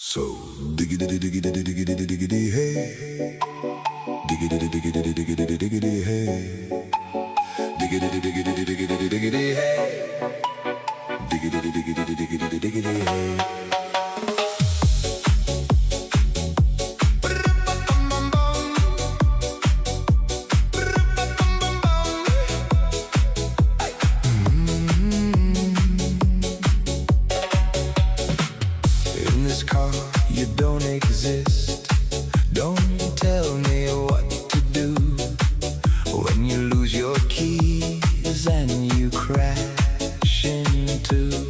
So diggity diggity diggity diggity hey, diggity diggity diggity diggity hey, diggity diggity diggity diggity hey, diggity diggity diggity diggity hey. In this car, you don't exist. Don't tell me what to do when you lose your keys and you crash into